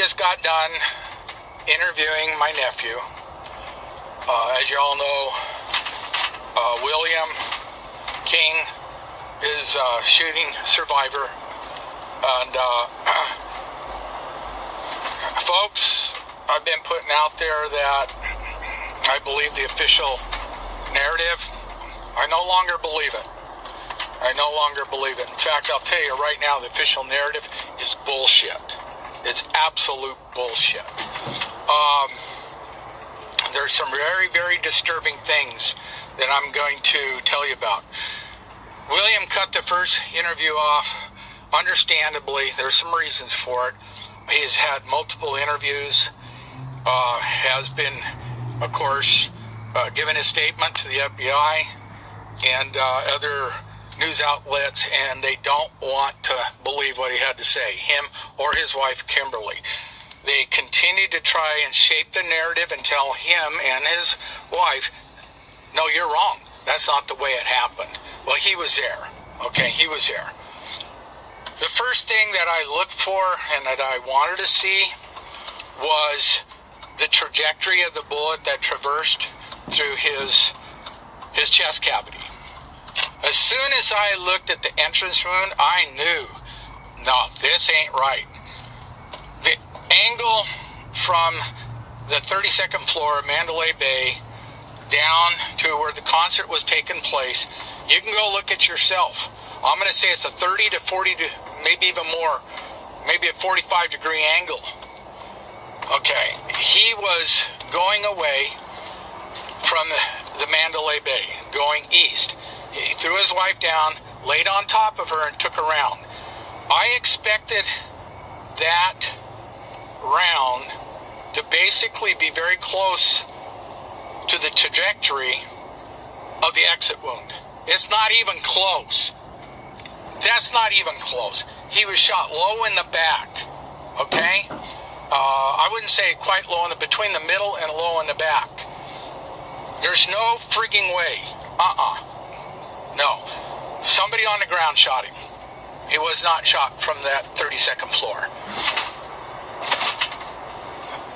just got done interviewing my nephew. As you all know, William King is a shooting survivor. And folks, I've been putting out there that I believe the official narrative. I no longer believe it. In fact, I'll tell you right now, the official narrative is bullshit. It's absolute bullshit. There's some very, very disturbing things that I'm going to tell you about. William cut the first interview off. Understandably, there's some reasons for it. He's had multiple interviews, has been, of course, given his statement to the FBI and other news outlets, and they don't want to believe what he had to say, him or his wife, Kimberly. They continue to try and shape the narrative and tell him and his wife, no, you're wrong. That's not the way it happened. Well, he was there. Okay, he was there. The first thing that I looked for and that I wanted to see was the trajectory of the bullet that traversed through his chest cavity. As soon as I looked at the entrance wound, I knew, no, this ain't right. The angle from the 32nd floor of Mandalay Bay down to where the concert was taking place, you can go look at yourself. I'm going to say it's a 30 to 40 to maybe even more, maybe a 45 degree angle. Okay, he was going away from the Mandalay Bay, going east. He threw his wife down, laid on top of her, and took her around. I expected that round to basically be very close to the trajectory of the exit wound. It's not even close. That's not even close. He was shot low in the back, okay? I wouldn't say quite low, between the middle and low in the back. There's no frigging way. No. Somebody on the ground shot him. He was not shot from that 32nd floor.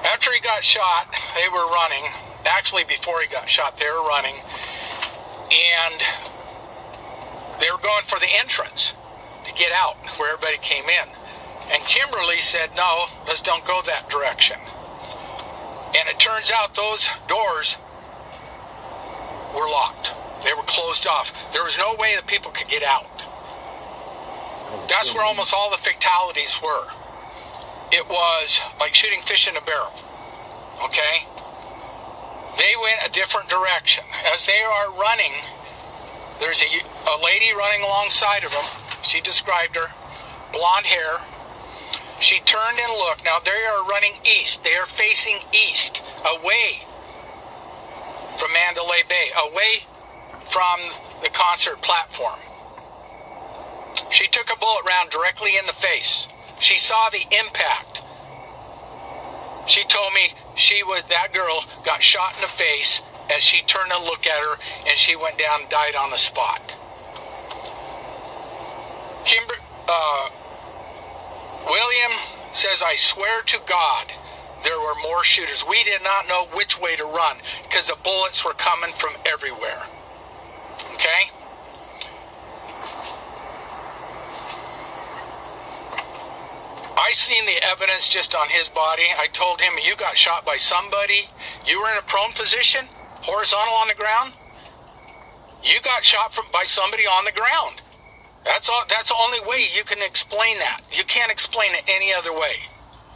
After he got shot, they were running. Actually, before he got shot, they were running. And they were going for the entrance to get out where everybody came in. And Kimberly said, no, let's don't go that direction. And it turns out those doors were locked. They were closed off. There was no way that people could get out. That's where almost all the fatalities were. It was like shooting fish in a barrel. Okay? They went a different direction. As they are running, there's a lady running alongside of them. She described her. Blonde hair. She turned and looked. Now they are running east. They are facing east, away from Mandalay Bay, away from the concert platform. She took a bullet round directly in the face. She saw the impact. She told me that girl got shot in the face as she turned to look at her, and she went down and died on the spot. William says, I swear to God, there were more shooters. We did not know which way to run because the bullets were coming from everywhere. Okay? I seen the evidence just on his body. I told him, you got shot by somebody. You were in a prone position, horizontal on the ground. You got shot by somebody on the ground. That's the only way you can explain that. You can't explain it any other way.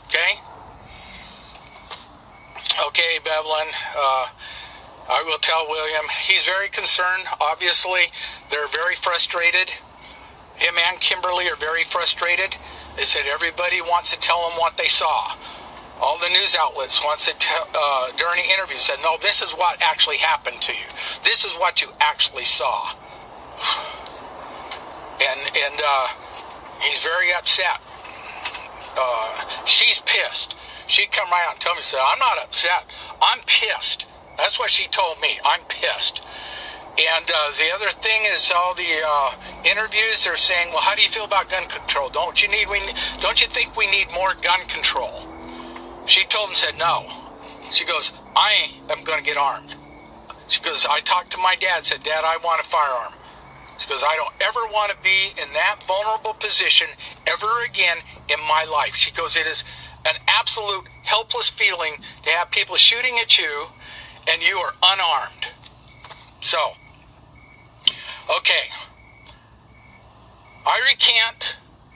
Okay? Okay, Bevelin. I will tell William. He's very concerned. Obviously, they're very frustrated. Him and Kimberly are very frustrated. They said everybody wants to tell them what they saw. All the news outlets wants to during the interview said, no, this is what actually happened to you. This is what you actually saw. And he's very upset. She's pissed. She come right out and tell me, said, I'm not upset. I'm pissed. That's what she told me. I'm pissed. And the other thing is all the interviews, they're saying, well, how do you feel about gun control? Don't you think we need more gun control? She told him, said, no. She goes, I am going to get armed. She goes, I talked to my dad, said, Dad, I want a firearm. She goes, I don't ever want to be in that vulnerable position ever again in my life. She goes, it is an absolute helpless feeling to have people shooting at you and you are unarmed. So, okay. I recant